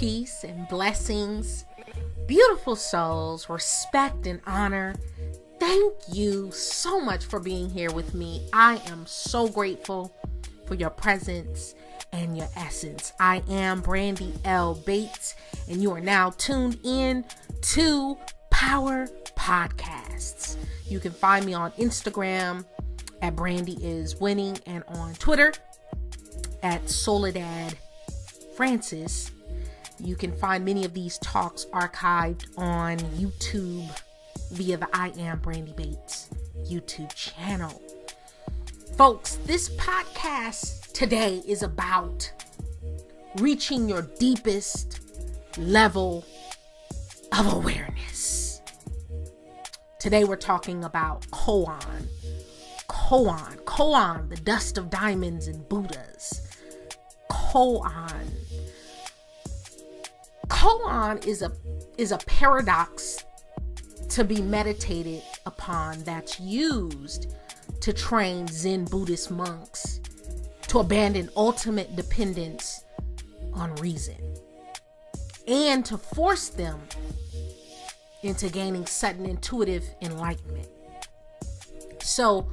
peace, and blessings. Beautiful souls, respect and honor. Thank you so much for being here with me. I am so grateful for your presence and your essence. I am Brandi L Bates, and you are now tuned in to Power Podcasts. You can find me on Instagram at Brandi is Winning and on Twitter at Soledad Francis. You can find many of these talks archived on YouTube via the I Am Brandi Bates YouTube channel. Folks, this podcast today is about reaching your deepest level of awareness. Today we're talking about KOAN. KOAN, the dust of diamonds and Buddhas. KOAN is a paradox to be meditated upon that's used to train Zen Buddhist monks to abandon ultimate dependence on reason and to force them into gaining sudden intuitive enlightenment. So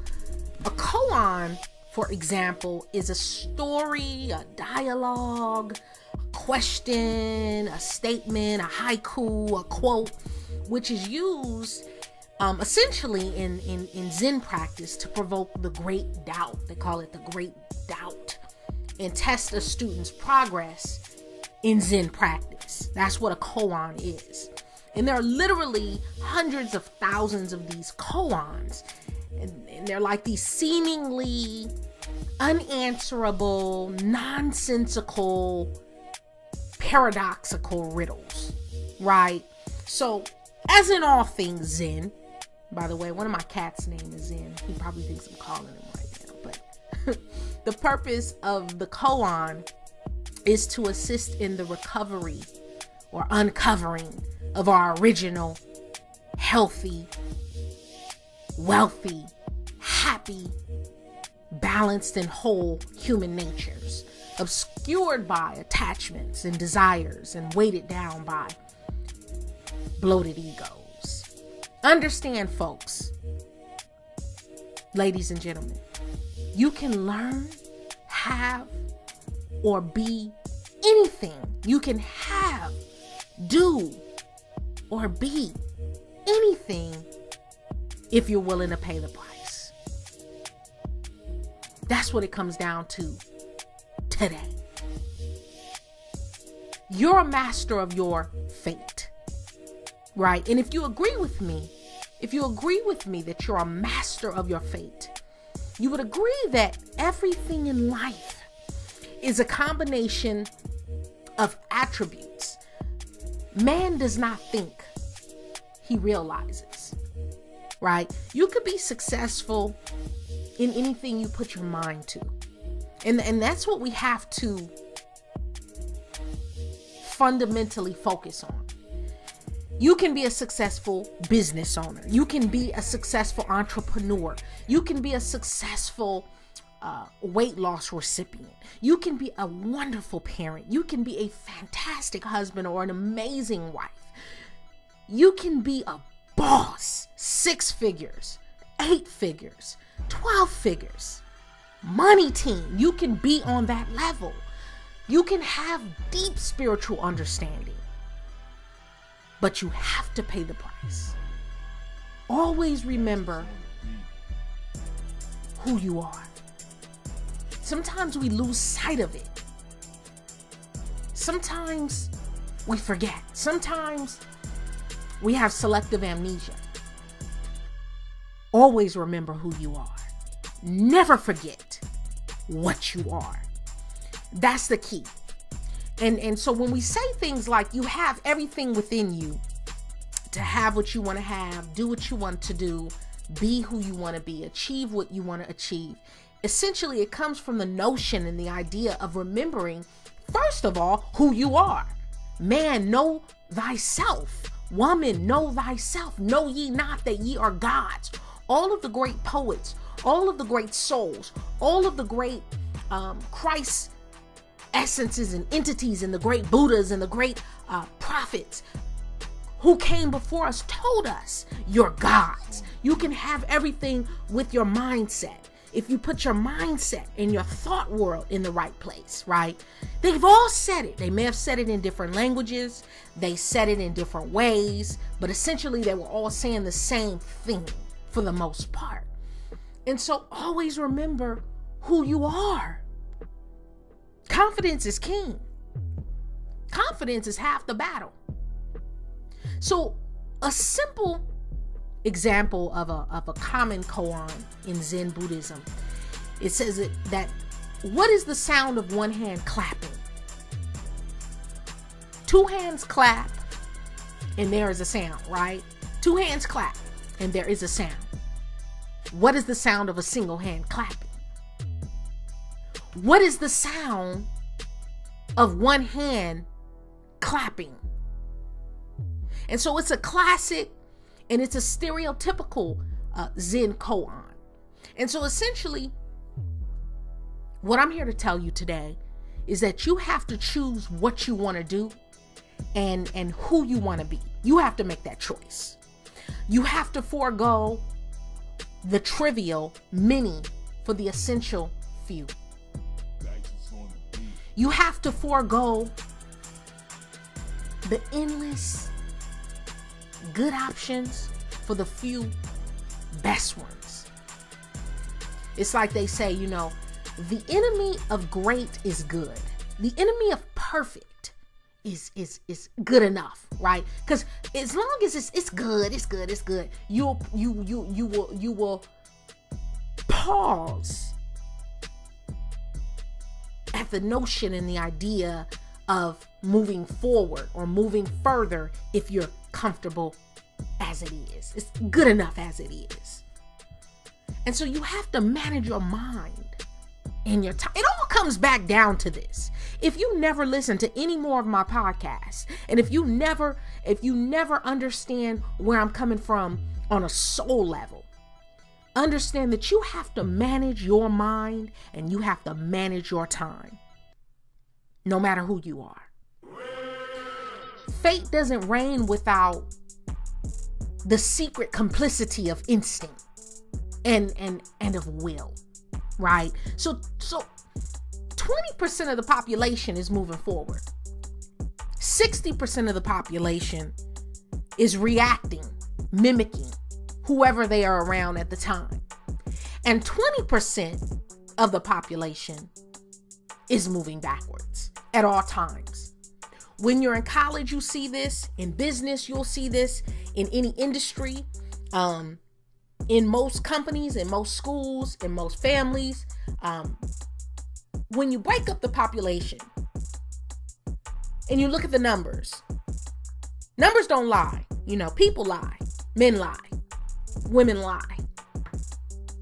a koan, for example, is a story, a dialogue, a question, a statement, a haiku, a quote, which is used essentially in Zen practice to provoke the great doubt. They call it the great doubt, and test a student's progress in Zen practice. That's what a koan is. And there are literally hundreds of thousands of these koans. And they're like these seemingly unanswerable, nonsensical, paradoxical riddles, right? So, as in all things Zen, by the way, one of my cats' name is Zen. He probably thinks I'm calling him right now, but the purpose of the koan is to assist in the recovery or uncovering of our original, healthy, wealthy, happy, balanced, and whole human natures, obscured by attachments and desires and weighted down by bloated egos. Understand, folks, ladies and gentlemen, you can learn, have, or be anything. You can have, do, or be anything if you're willing to pay the price. That's what it comes down to today. You're a master of your fate, right? And if you agree with me that you're a master of your fate, you would agree that everything in life is a combination of attributes man does not think, he realizes. Right? You could be successful in anything you put your mind to. And that's what we have to fundamentally focus on. You can be a successful business owner. You can be a successful entrepreneur. You can be a successful weight loss recipient. You can be a wonderful parent. You can be a fantastic husband or an amazing wife. You can be a boss, 6 figures, 8 figures, 12 figures, money team. You can be on that level. You can have deep spiritual understanding, but you have to pay the price. Always remember who you are. Sometimes we lose sight of it. Sometimes we forget. Sometimes we have selective amnesia. Always remember who you are. Never forget what you are. That's the key. And so when we say things like you have everything within you to have what you want to have, do what you want to do, be who you want to be, achieve what you want to achieve, essentially it comes from the notion and the idea of remembering, first of all, who you are. Man, know thyself. Woman, know thyself. Know ye not that ye are gods. All of the great poets, all of the great souls, all of the great Christ essences and entities and the great Buddhas and the great prophets who came before us told us, you're gods. You can have everything with your mindset. If you put your mindset and your thought world in the right place, right? They've all said it. They may have said it in different languages. They said it in different ways, but essentially they were all saying the same thing for the most part. And so always remember who you are. Confidence is king. Confidence is half the battle. So a simple example of a common koan in Zen Buddhism, it says that what is the sound of one hand clapping? Two hands clap and there is a sound, right? Two hands clap and there is a sound. What is the sound of a single hand clapping? What is the sound of one hand clapping? And so it's a classic and it's a stereotypical Zen koan. And so essentially, what I'm here to tell you today is that you have to choose what you want to do and who you want to be. You have to make that choice. You have to forego the trivial many for the essential few. You have to forego the endless good options for the few best ones. It's like they say, the enemy of great is good. The enemy of perfect is good enough, right? Because as long as it's good, you will pause at the notion and the idea of moving forward or moving further if you're comfortable as it is. It's good enough as it is. And so you have to manage your mind and your time. It all comes back down to this. If you never listen to any more of my podcasts, and if you never understand where I'm coming from on a soul level, understand that you have to manage your mind and you have to manage your time, no matter who you are. Fate doesn't reign without the secret complicity of instinct and of will, right? So 20% of the population is moving forward. 60% of the population is reacting, mimicking whoever they are around at the time. And 20% of the population is moving backwards at all times. When you're in college, you see this. In business, you'll see this. In any industry, in most companies, in most schools, in most families. When you break up the population and you look at the numbers don't lie. People lie. Men lie. Women lie.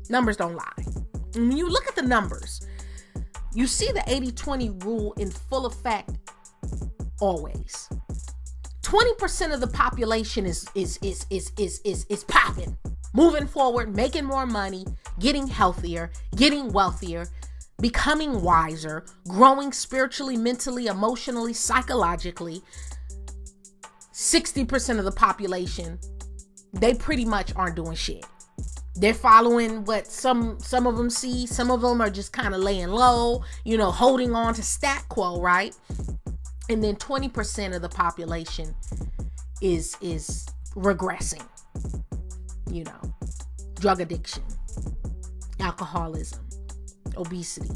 Numbers don't lie. And when you look at the numbers, you see the 80-20 rule in full effect always. 20% of the population is popping, moving forward, making more money, getting healthier, getting wealthier, becoming wiser, growing spiritually, mentally, emotionally, psychologically. 60% of the population, they pretty much aren't doing shit. They're following what some of them see. Some of them are just kind of laying low, holding on to stat quo, right? And then 20% of the population is regressing. Drug addiction, alcoholism, obesity,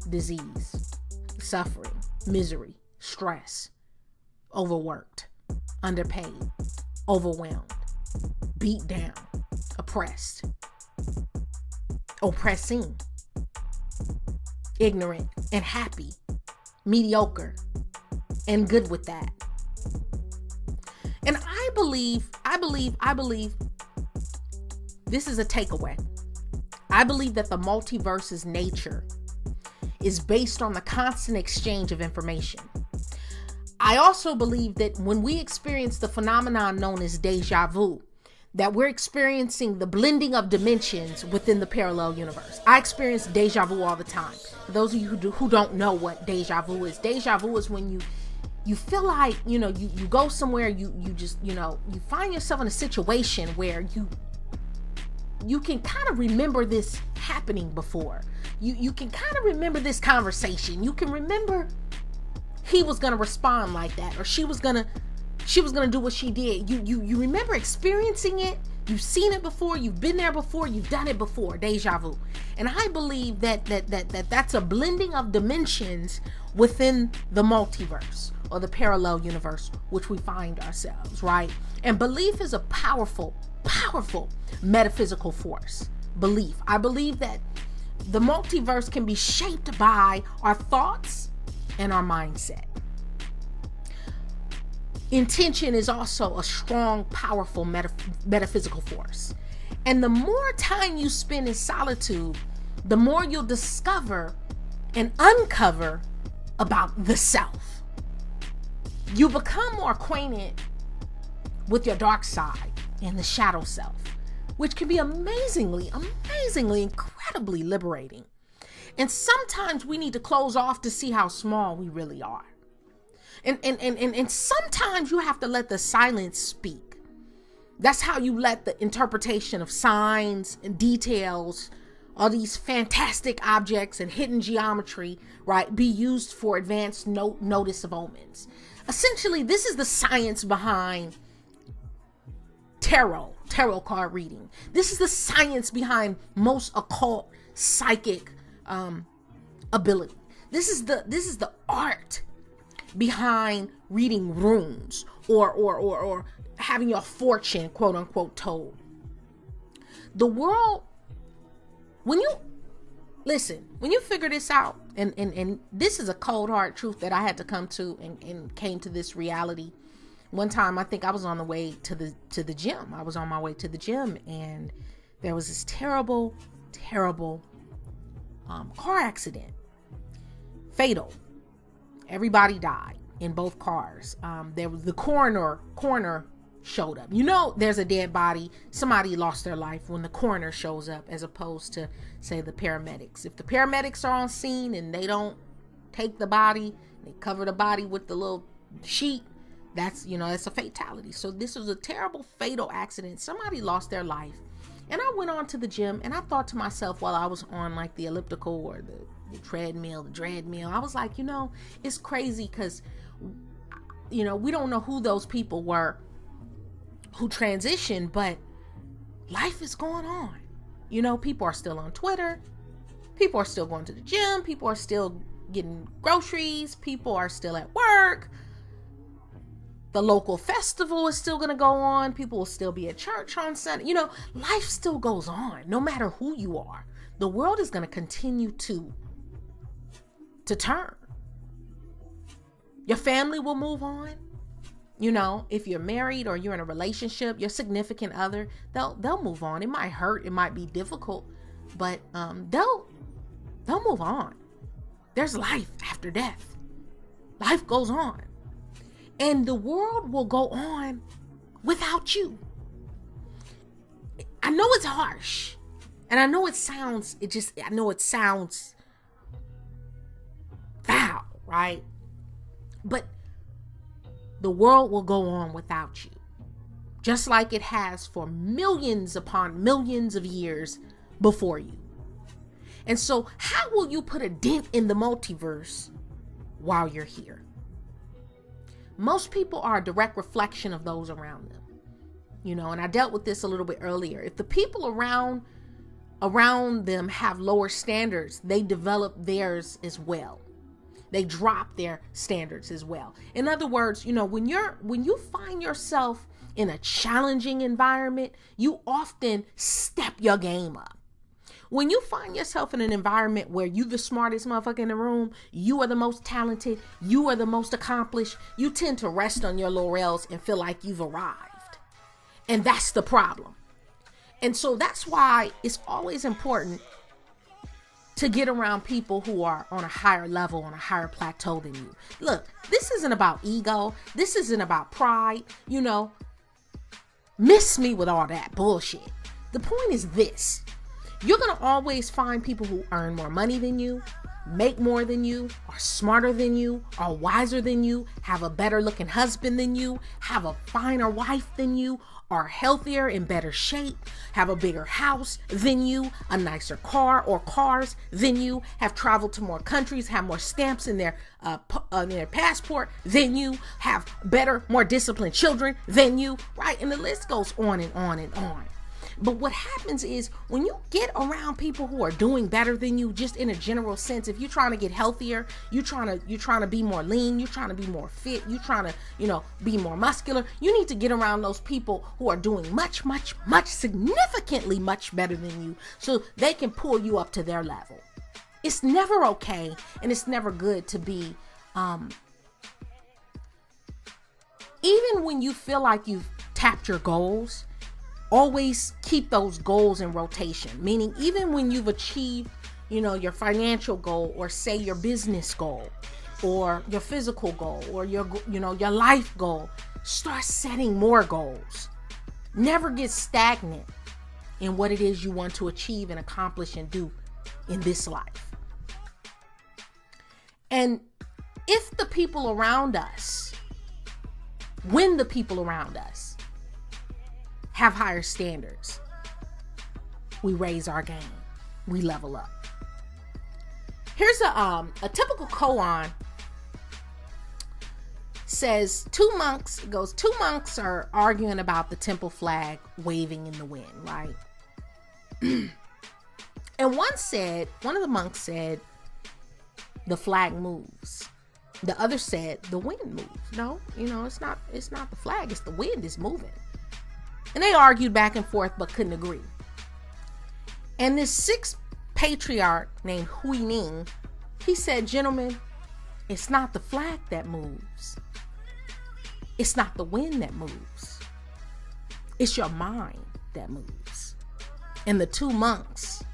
disease, suffering, misery, stress, overworked, underpaid, overwhelmed, beat down, oppressed, oppressing, ignorant and happy, mediocre and good with that. And I believe this is a takeaway. I believe that the multiverse's nature is based on the constant exchange of information. I also believe that when we experience the phenomenon known as deja vu, that we're experiencing the blending of dimensions within the parallel universe. I experience deja vu all the time. For those of you who don't know what deja vu is when you feel like, you go somewhere, you just, you find yourself in a situation where you can kind of remember this happening before. You can kind of remember this conversation. You can remember he was going to respond like that, or she was going to do what she did. You remember experiencing it. You've seen it before. You've been there before. You've done it before. Deja vu. And I believe that's a blending of dimensions within the multiverse or the parallel universe, which we find ourselves, right? And belief is a powerful metaphysical force. Belief. I believe that the multiverse can be shaped by our thoughts and our mindset. Intention is also a strong, powerful metaphysical force. And the more time you spend in solitude, the more you'll discover and uncover about the self. You become more acquainted with your dark side and the shadow self, which can be amazingly, incredibly liberating. And sometimes we need to close off to see how small we really are. And sometimes you have to let the silence speak. That's how you let the interpretation of signs and details, all these fantastic objects and hidden geometry, right, be used for advanced notice of omens. Essentially, this is the science behind tarot card reading. This is the science behind most occult psychic ability. This is the art behind reading runes or having your fortune, quote unquote, told. The world, when you figure this out, and this is a cold hard truth that I had to come to and came to this reality. One time, I think I was on the way to the gym. I was on my way to the gym, and there was this terrible car accident. Fatal. Everybody died in both cars. There was the coroner showed up. There's a dead body. Somebody lost their life when the coroner shows up, as opposed to, say, the paramedics. If the paramedics are on scene and they don't take the body, they cover the body with the little sheet, that's a fatality. So this was a terrible, fatal accident. Somebody lost their life. And I went on to the gym, and I thought to myself while I was on like the elliptical or the treadmill, the dreadmill, I was like, it's crazy because, we don't know who those people were who transitioned, but life is going on. People are still on Twitter. People are still going to the gym. People are still getting groceries. People are still at work. The local festival is still going to go on. People will still be at church on Sunday. Life still goes on no matter who you are. The world is going to continue to turn. Your family will move on. If you're married or you're in a relationship, your significant other, they'll move on. It might hurt. It might be difficult, but they'll move on. There's life after death. Life goes on. And the world will go on without you. I know it's harsh. And I know it sounds foul, right? But the world will go on without you. Just like it has for millions upon millions of years before you. And so how will you put a dent in the multiverse while you're here? Most people are a direct reflection of those around them. And I dealt with this a little bit earlier. If the people around them have lower standards, they develop theirs as well. They drop their standards as well. In other words, when you find yourself in a challenging environment, you often step your game up. When you find yourself in an environment where you the smartest motherfucker in the room, you are the most talented, you are the most accomplished, you tend to rest on your laurels and feel like you've arrived. And that's the problem. And so that's why it's always important to get around people who are on a higher level, on a higher plateau than you. Look, this isn't about ego. This isn't about pride. Miss me with all that bullshit. The point is this. You're going to always find people who earn more money than you, make more than you, are smarter than you, are wiser than you, have a better looking husband than you, have a finer wife than you, are healthier, in better shape, have a bigger house than you, a nicer car or cars than you, have traveled to more countries, have more stamps in their passport than you, have better, more disciplined children than you, right? And the list goes on and on and on. But what happens is when you get around people who are doing better than you, just in a general sense, if you're trying to get healthier, you're trying to be more lean, you're trying to be more fit, you're trying to, be more muscular, you need to get around those people who are doing much, much, much, significantly much better than you so they can pull you up to their level. It's never okay and it's never good to be, even when you feel like you've tapped your goals, always keep those goals in rotation. Meaning, even when you've achieved, your financial goal, or say your business goal, or your physical goal, or your life goal, start setting more goals. Never get stagnant in what it is you want to achieve and accomplish and do in this life. And if the people around us, when the people around us have higher standards, we raise our game, we level up. Here's a typical koan. Says two monks are arguing about the temple flag waving in the wind, right? And one of the monks said, the flag moves. The other said, the wind moves. No, it's not the flag, it's the wind is moving. And they argued back and forth, but couldn't agree. And this sixth patriarch named Huining, he said, gentlemen, it's not the flag that moves. It's not the wind that moves. It's your mind that moves. And the two monks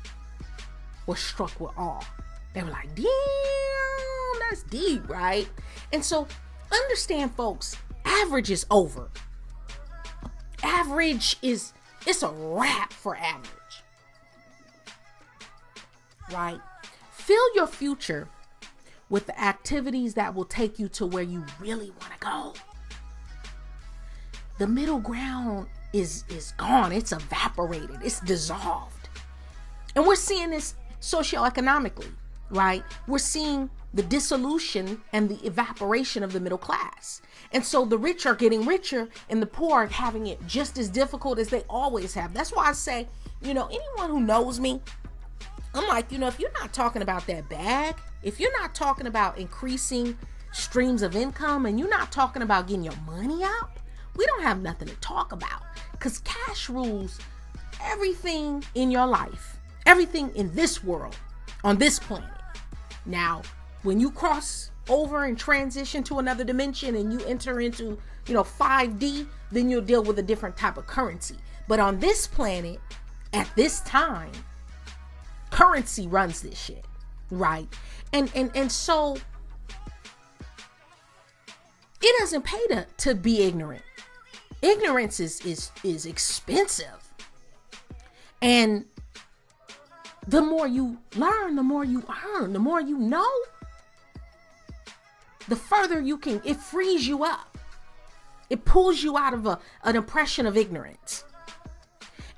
were struck with awe. They were like, damn, that's deep, right? And so understand, folks, average is over. It's a wrap for average, right? Fill your future with the activities that will take you to where you really want to go. The middle ground is gone. It's evaporated. It's dissolved. And we're seeing this socioeconomically, right? We're seeing the dissolution and the evaporation of the middle class. And so the rich are getting richer and the poor are having it just as difficult as they always have. That's why I say, anyone who knows me, I'm like, if you're not talking about that bag, if you're not talking about increasing streams of income, and you're not talking about getting your money out, we don't have nothing to talk about, because cash rules everything in your life, everything in this world, on this planet. Now, when you cross over and transition to another dimension and you enter into, 5D, then you'll deal with a different type of currency. But on this planet, at this time, currency runs this shit, right? And so it doesn't pay to be ignorant. Ignorance is expensive. And the more you learn, the more you earn, the more you know, the further you can, it frees you up. It pulls you out of an impression of ignorance.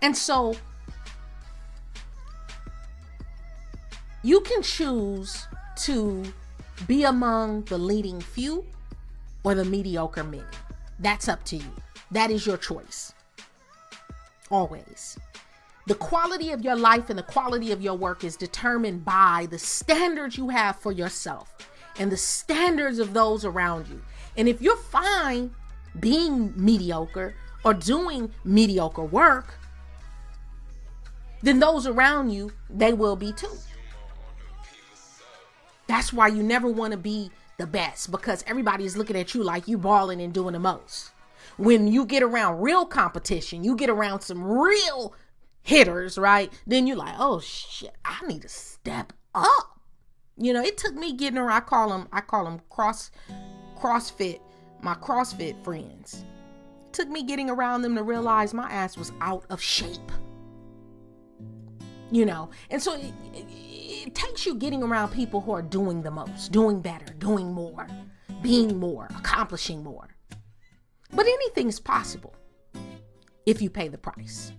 And so you can choose to be among the leading few or the mediocre many. That's up to you. That is your choice. Always. The quality of your life and the quality of your work is determined by the standards you have for yourself and the standards of those around you. And if you're fine being mediocre or doing mediocre work, then those around you, they will be too. That's why you never want to be the best, because everybody is looking at you like you balling and doing the most. When you get around real competition, you get around some real hitters, right? Then you're like, oh shit, I need to step up. It took me getting around. I call them CrossFit, my CrossFit friends. took me getting around them to realize my ass was out of shape. You know, and so it takes you getting around people who are doing the most, doing better, doing more, being more, accomplishing more. But anything is possible if you pay the price.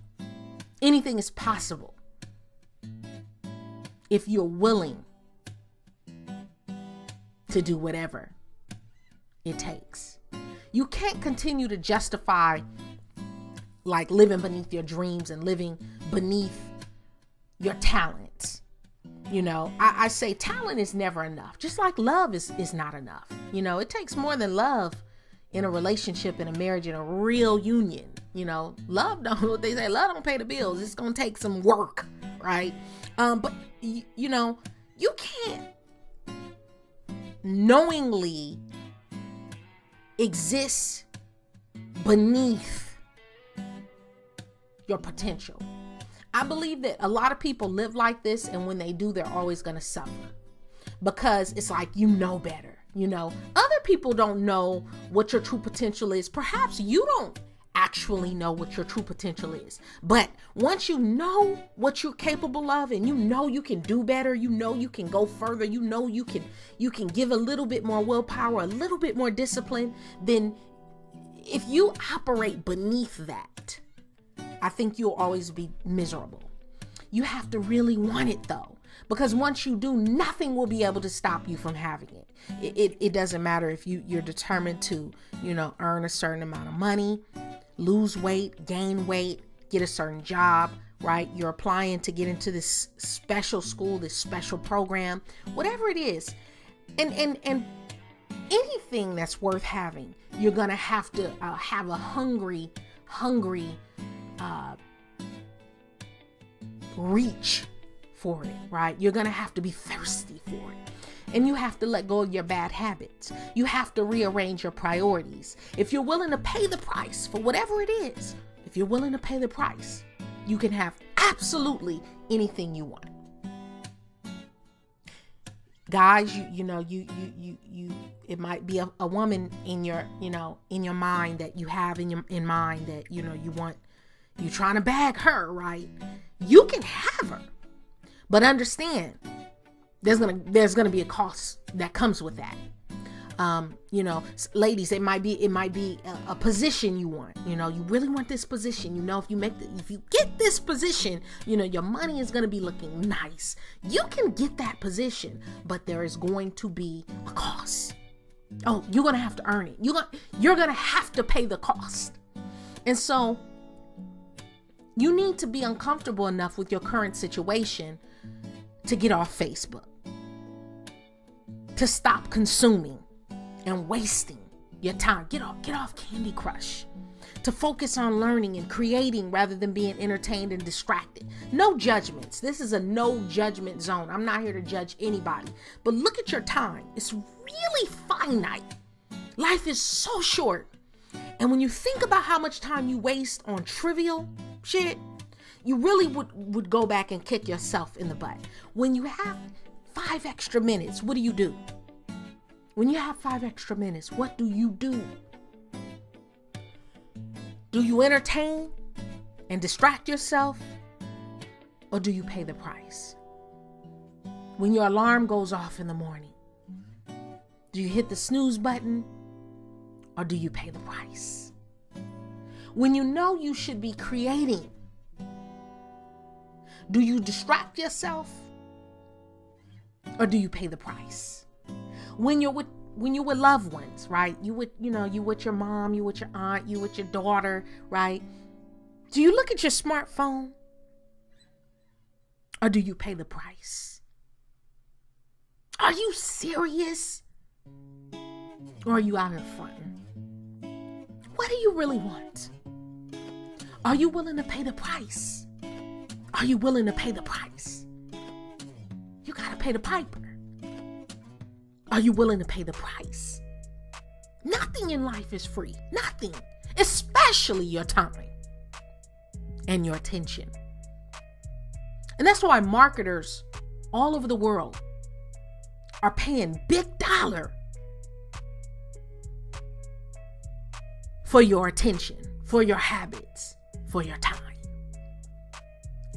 Anything is possible if you're willing to do whatever it takes. You can't continue to justify like living beneath your dreams and living beneath your talents. You know, I say talent is never enough. Just like love is not enough. You know, it takes more than love in a relationship, in a marriage, in a real union. You know, love don't, they say love don't pay the bills. It's going to take some work, right? But you know, you can't knowingly exist beneath your potential. I believe that a lot of people live like this, and when they do, they're always going to suffer because it's like, you know better. You know, other people don't know what your true potential is. Perhaps you don't actually know what your true potential is. But once you know what you're capable of, and you know you can do better, you know you can go further, you know you can give a little bit more willpower, a little bit more discipline, then if you operate beneath that, I think you'll always be miserable. You have to really want it though, because once you do, nothing will be able to stop you from having it. It doesn't matter if you're determined to, you know, earn a certain amount of money, lose weight, gain weight, get a certain job, right? You're applying to get into this special school, this special program, whatever it is. And anything that's worth having, you're going to have a hungry reach for it, right? You're going to have to be thirsty for it. And you have to let go of your bad habits. You have to rearrange your priorities. If you're willing to pay the price for whatever it is, if you're willing to pay the price, you can have absolutely anything you want. Guys, it might be a woman in your mind that you have in mind that, you know, you're trying to bag her, right? You can have her, but understand there's gonna be a cost that comes with that. You know, ladies, it might be a position you want. You know, you really want this position. You know, if you get this position, you know, your money is gonna be looking nice. You can get that position, but there is going to be a cost. Oh, you're gonna have to earn it. You're gonna have to pay the cost. And so you need to be uncomfortable enough with your current situation to get off Facebook, to stop consuming and wasting your time. Get off Candy Crush, to focus on learning and creating rather than being entertained and distracted. No judgments. This is a no judgment zone. I'm not here to judge anybody, but look at your time. It's really finite. Life is so short. And when you think about how much time you waste on trivial shit, you really would go back and kick yourself in the butt. When you have 5 extra minutes, what do you do? When you have 5 extra minutes, what do you do? Do you entertain and distract yourself, or do you pay the price? When your alarm goes off in the morning, do you hit the snooze button, or do you pay the price? When you know you should be creating, do you distract yourself, or do you pay the price? When you're with loved ones, right? You with your mom, you with your aunt, you with your daughter, right? Do you look at your smartphone, or do you pay the price? Are you serious, or are you out here fronting? What do you really want? Are you willing to pay the price? Are you willing to pay the price? You gotta pay the piper. Are you willing to pay the price? Nothing in life is free. Nothing. Especially your time and your attention. And that's why marketers all over the world are paying big dollar for your attention, for your habits, for your time.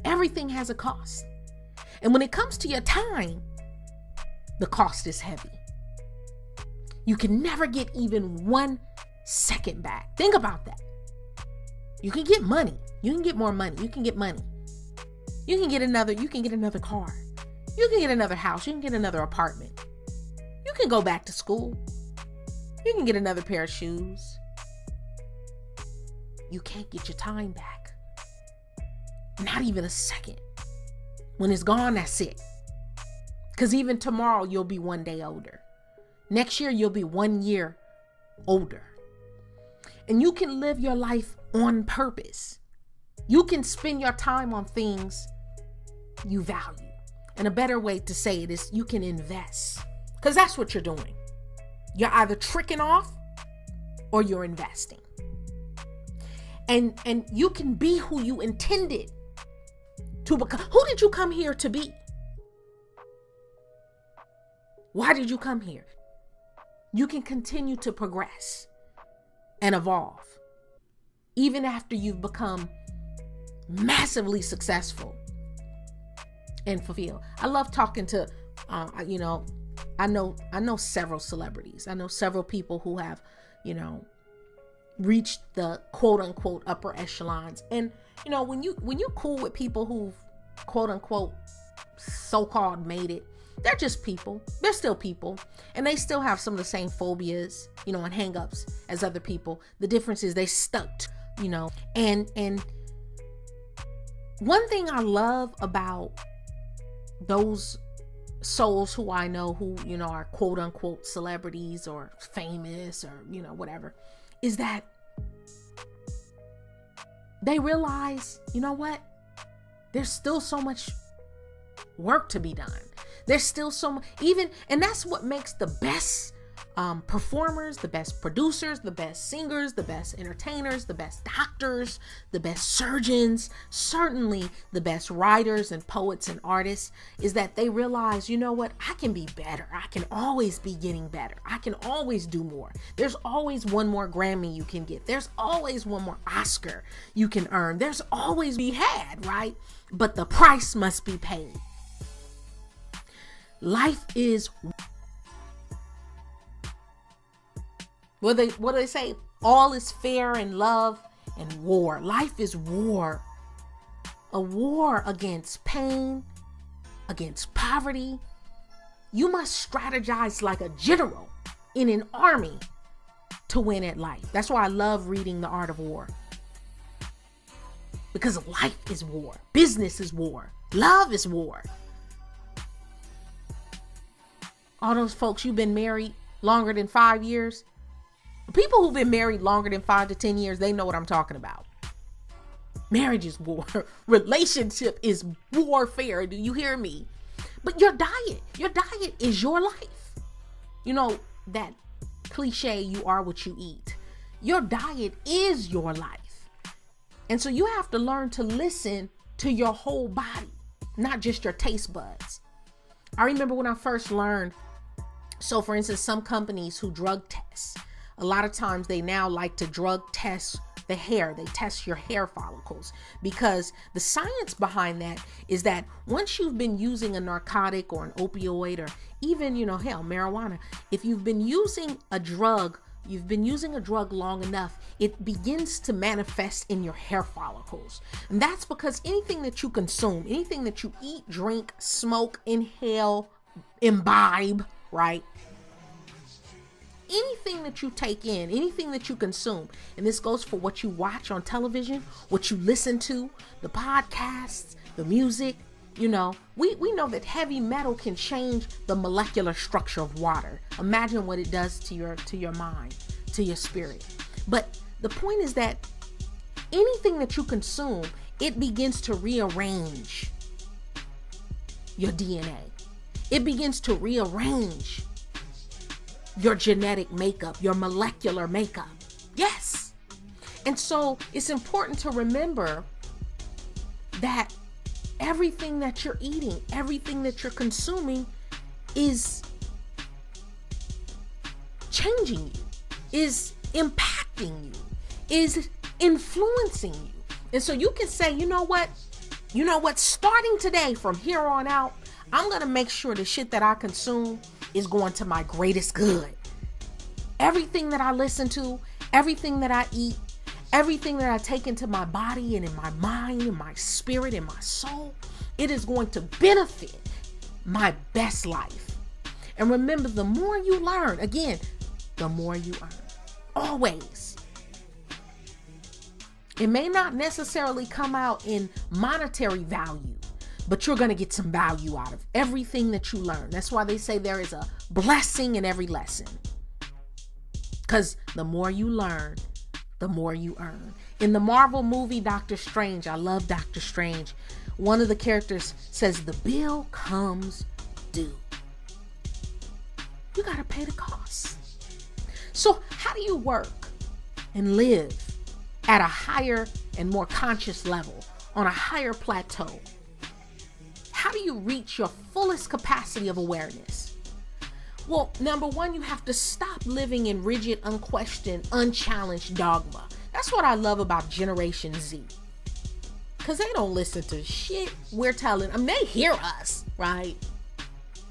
Everything has a cost. And when it comes to your time, the cost is heavy. You can never get even 1 second back. Think about that. You can get money. You can get more money. You can get money. You can get another car. You can get another house. You can get another apartment. You can go back to school. You can get another pair of shoes. You can't get your time back. Not even a second. When it's gone, that's it. Because even tomorrow, you'll be 1 day older. Next year, you'll be 1 year older. And you can live your life on purpose. You can spend your time on things you value. And a better way to say it is you can invest. Because that's what you're doing. You're either tricking off or you're investing. And you can be who you intended to become. Who did you come here to be? Why did you come here? You can continue to progress and evolve even after you've become massively successful and fulfilled. I love talking to, I know several celebrities. I know several people who have, reached the quote unquote upper echelons. And, when you're cool with people who've quote unquote so-called made it, they're just people. They're still people. And they still have some of the same phobias, and hang-ups as other people. The difference is they stuck, and one thing I love about those souls who I know who, are quote unquote celebrities or famous or, whatever, is that they realize, what? There's still so much work to be done. There's still so much, and that's what makes the best performers, the best producers, the best singers, the best entertainers, the best doctors, the best surgeons, certainly the best writers and poets and artists, is that they realize, what? I can be better. I can always be getting better. I can always do more. There's always one more Grammy you can get. There's always one more Oscar you can earn. There's always be had, right? But the price must be paid. Life is, what do they say? All is fair in love and war. Life is war. A war against pain, against poverty. You must strategize like a general in an army to win at life. That's why I love reading The Art of War. Because life is war. Business is war. Love is war. All those folks, you've been married longer than 5 years. People who've been married longer than 5 to 10 years, they know what I'm talking about. Marriage is war. Relationship is warfare. Do you hear me? But your diet is your life. That cliche, you are what you eat. Your diet is your life. And so you have to learn to listen to your whole body, not just your taste buds. I remember when I first learned, so for instance, some companies who drug test, a lot of times they now like to drug test the hair. They test your hair follicles because the science behind that is that once you've been using a narcotic or an opioid or even, marijuana, if you've been using a drug long enough, it begins to manifest in your hair follicles. And that's because anything that you consume, anything that you eat, drink, smoke, inhale, imbibe, right? Anything that you take in, anything that you consume, and this goes for what you watch on television, what you listen to, the podcasts, the music, we know that heavy metal can change the molecular structure of water. Imagine what it does to your mind, to your spirit. But the point is that anything that you consume, it begins to rearrange your DNA. It begins to rearrange your genetic makeup, your molecular makeup. Yes. And so it's important to remember that everything that you're eating, everything that you're consuming is changing you, is impacting you, is influencing you. And so you can say, you know what, starting today from here on out, I'm going to make sure the shit that I consume is going to my greatest good. Everything that I listen to, everything that I eat, everything that I take into my body and in my mind and my spirit and my soul, it is going to benefit my best life. And remember, the more you learn, again, the more you earn. Always. It may not necessarily come out in monetary value, but you're going to get some value out of everything that you learn. That's why they say there is a blessing in every lesson. Because the more you learn, the more you earn. In the Marvel movie, Doctor Strange, I love Doctor Strange. One of the characters says, the bill comes due. You got to pay the costs. So how do you work and live at a higher and more conscious level, on a higher plateau? How do you reach your fullest capacity of awareness? Well, number one, you have to stop living in rigid, unquestioned, unchallenged dogma. That's what I love about Generation Z. Because they don't listen to shit we're telling them. They hear us, right?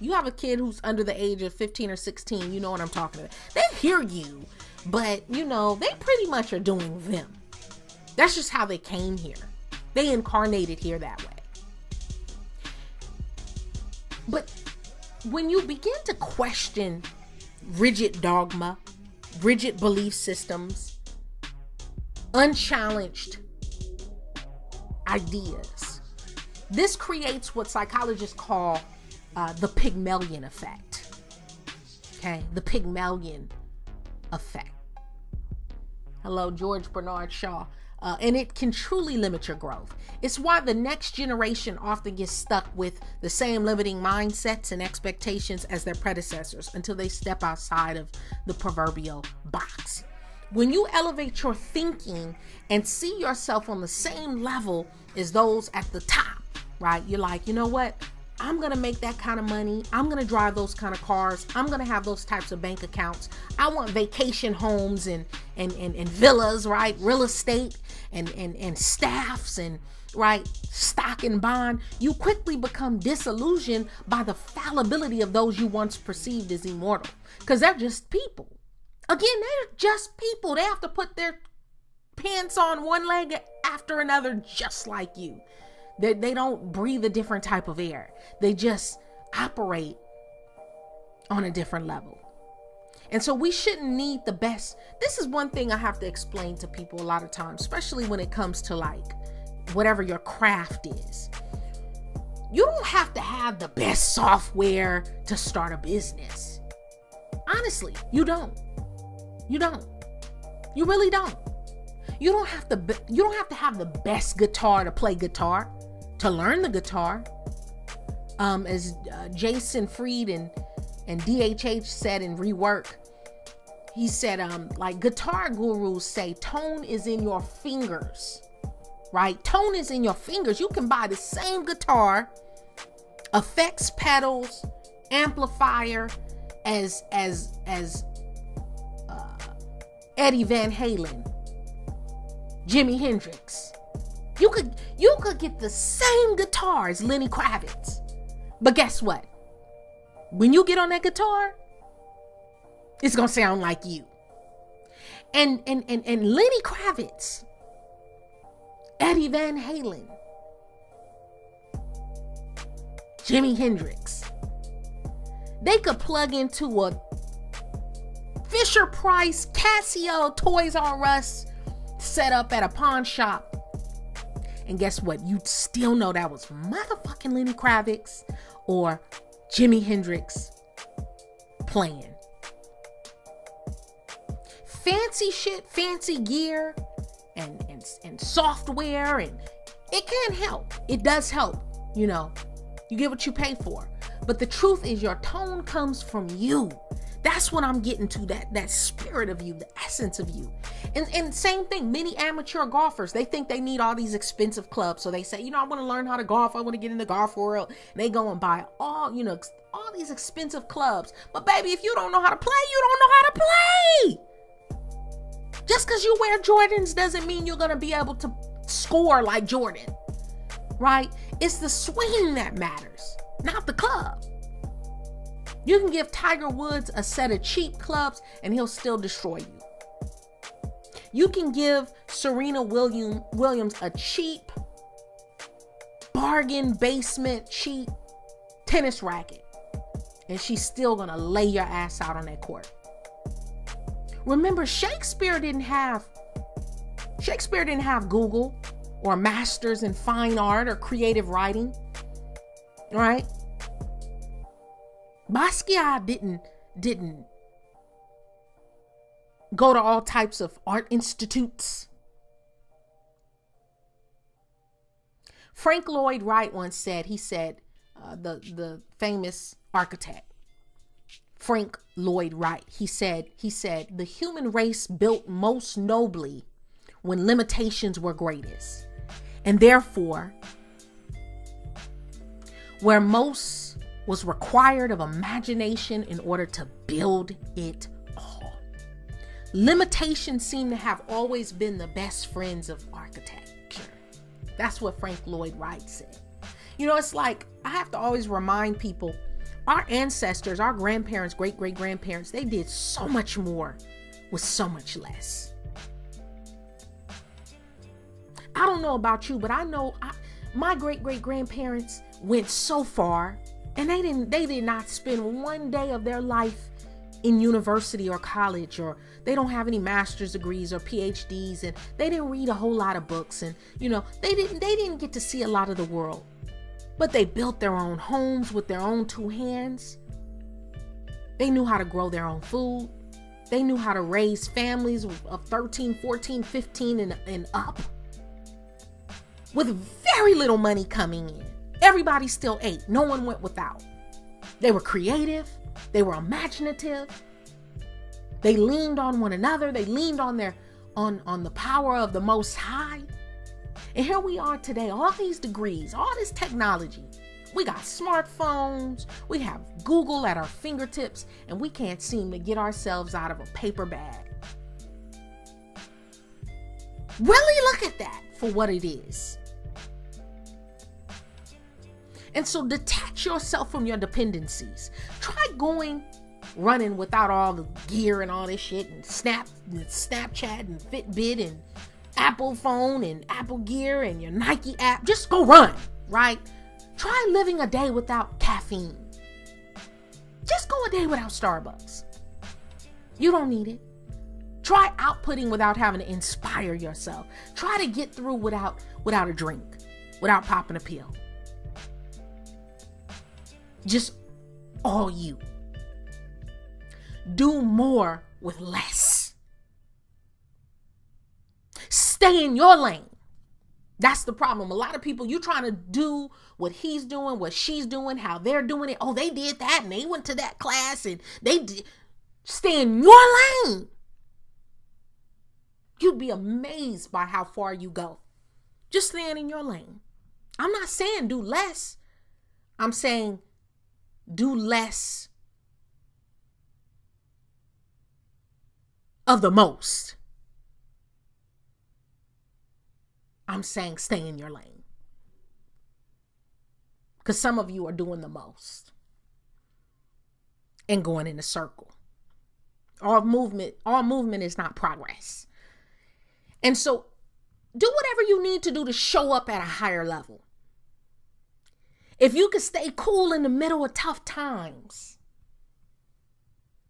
You have a kid who's under the age of 15 or 16, you know what I'm talking about. They hear you, but, they pretty much are doing them. That's just how they came here. They incarnated here that way. But when you begin to question rigid dogma, rigid belief systems, unchallenged ideas, this creates what psychologists call the Pygmalion effect. Okay, the Pygmalion effect. Hello, George Bernard Shaw. And it can truly limit your growth. It's why the next generation often gets stuck with the same limiting mindsets and expectations as their predecessors until they step outside of the proverbial box. When you elevate your thinking and see yourself on the same level as those at the top, right? You're like, you know what? I'm going to make that kind of money. I'm going to drive those kind of cars. I'm going to have those types of bank accounts. I want vacation homes and villas, right? Real estate and staffs and, right, stock and bond. You quickly become disillusioned by the fallibility of those you once perceived as immortal, because they're just people. Again, they're just people. They have to put their pants on one leg after another, just like you. They don't breathe a different type of air. They just operate on a different level. And so we shouldn't need the best. This is one thing I have to explain to people a lot of times, especially when it comes to like whatever your craft is. You don't have to have the best software to start a business. Honestly, you don't. You don't. You really don't. You don't have to have the best guitar to play guitar, to learn the guitar. As Jason Fried and DHH said in Rework, he said, like guitar gurus say, tone is in your fingers, right? Tone is in your fingers. You can buy the same guitar, effects pedals, amplifier as Eddie Van Halen, Jimi Hendrix. You could get the same guitar as Lenny Kravitz. But guess what? When you get on that guitar, it's gonna sound like you. And Lenny Kravitz, Eddie Van Halen, Jimi Hendrix, they could plug into a Fisher Price, Casio, Toys R Us set up at a pawn shop. And guess what? You'd still know that was motherfucking Lenny Kravitz or Jimi Hendrix playing. Fancy shit, fancy gear, and software, and it can help. It does help, you get what you pay for. But the truth is your tone comes from you. That's what I'm getting to, that spirit of you, the essence of you. And same thing, many amateur golfers, they think they need all these expensive clubs. So they say, I want to learn how to golf. I want to get in the golf world. And they go and buy all these expensive clubs. But baby, if you don't know how to play, you don't know how to play. Just because you wear Jordans doesn't mean you're going to be able to score like Jordan, right? It's the swing that matters, not the club. You can give Tiger Woods a set of cheap clubs and he'll still destroy you. You can give Serena Williams a cheap, bargain basement, cheap tennis racket, and she's still gonna lay your ass out on that court. Remember, Shakespeare didn't have Google or masters in fine art or creative writing, right? Basquiat didn't go to all types of art institutes. Frank Lloyd Wright once said, the famous architect, Frank Lloyd Wright, he said, the human race built most nobly when limitations were greatest, and therefore, where most was required of imagination in order to build it all. Limitations seem to have always been the best friends of architecture. That's what Frank Lloyd Wright said. You know, it's like, I have to always remind people, our ancestors, our grandparents, great-great-grandparents, they did so much more with so much less. I don't know about you, but I know my great-great-grandparents went so far, and they did not spend one day of their life in university or college, or they don't have any master's degrees or PhDs, and they didn't read a whole lot of books, and you know, they didn't get to see a lot of the world. But they built their own homes with their own two hands. They knew how to grow their own food. They knew how to raise families of 13, 14, 15 and up with very little money coming in. Everybody still ate. No one went without. They were creative. They were imaginative. They leaned on one another. They leaned on the power of the Most High. And here we are today, all these degrees, all this technology. We got smartphones, we have Google at our fingertips, and we can't seem to get ourselves out of a paper bag. Really look at that for what it is. And so detach yourself from your dependencies. Try running without all the gear and all this shit, and Snapchat and Fitbit and Apple phone and Apple Gear and your Nike app. Just go run, right? Try living a day without caffeine. Just go a day without Starbucks. You don't need it. Try outputting without having to inspire yourself. Try to get through without a drink, without popping a pill. Just all you. Do more with less. Stay in your lane. That's the problem. A lot of people, you trying to do what he's doing, what she's doing, how they're doing it. Oh, they did that and they went to that class and they did. Stay in your lane. You'd be amazed by how far you go. Just staying in your lane. I'm not saying do less. I'm saying do less of the most. I'm saying stay in your lane. Because some of you are doing the most and going in a circle. All movement is not progress. And so do whatever you need to do to show up at a higher level. If you can stay cool in the middle of tough times,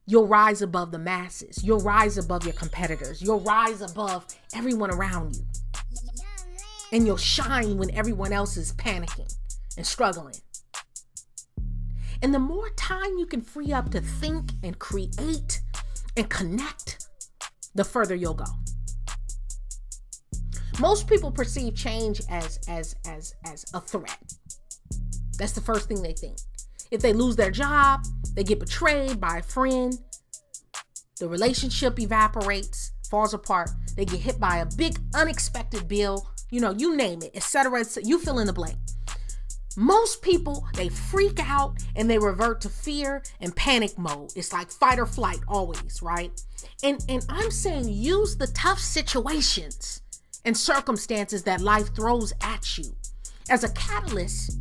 you'll rise above the masses. You'll rise above your competitors. You'll rise above everyone around you. And you'll shine when everyone else is panicking and struggling. And the more time you can free up to think and create and connect, the further you'll go. Most people perceive change as a threat. That's the first thing they think. If they lose their job, they get betrayed by a friend, the relationship evaporates, falls apart, they get hit by a big unexpected bill, you know, you name it, etc. You fill in the blank. Most people, they freak out and they revert to fear and panic mode. It's like fight or flight always, right? And I'm saying use the tough situations and circumstances that life throws at you as a catalyst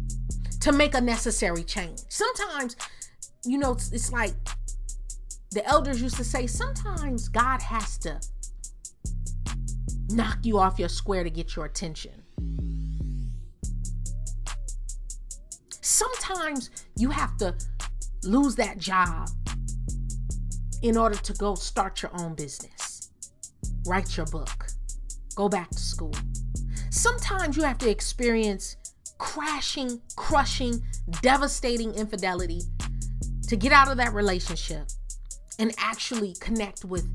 to make a necessary change. Sometimes, it's like the elders used to say, sometimes God has to knock you off your square to get your attention. Sometimes you have to lose that job in order to go start your own business, write your book, go back to school. Sometimes you have to experience crashing, crushing, devastating infidelity to get out of that relationship and actually connect with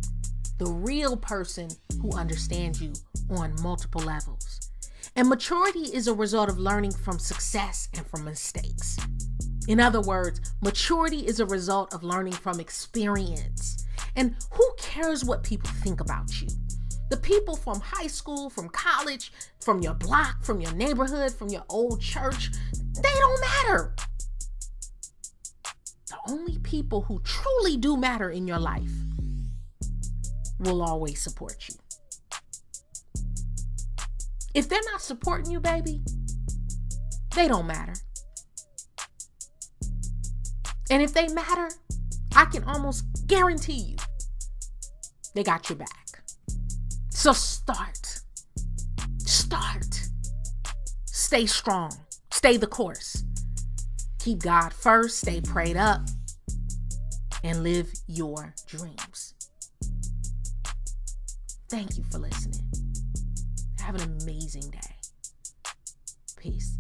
the real person who understands you on multiple levels. And maturity is a result of learning from success and from mistakes. In other words, maturity is a result of learning from experience. And who cares what people think about you? The people from high school, from college, from your block, from your neighborhood, from your old church, they don't matter. The only people who truly do matter in your life will always support you. If they're not supporting you, baby, they don't matter. And if they matter, I can almost guarantee you they got your back. So start. Stay strong. Stay the course. Keep God first. Stay prayed up. And live your dreams. Thank you for listening. Have an amazing day. Peace.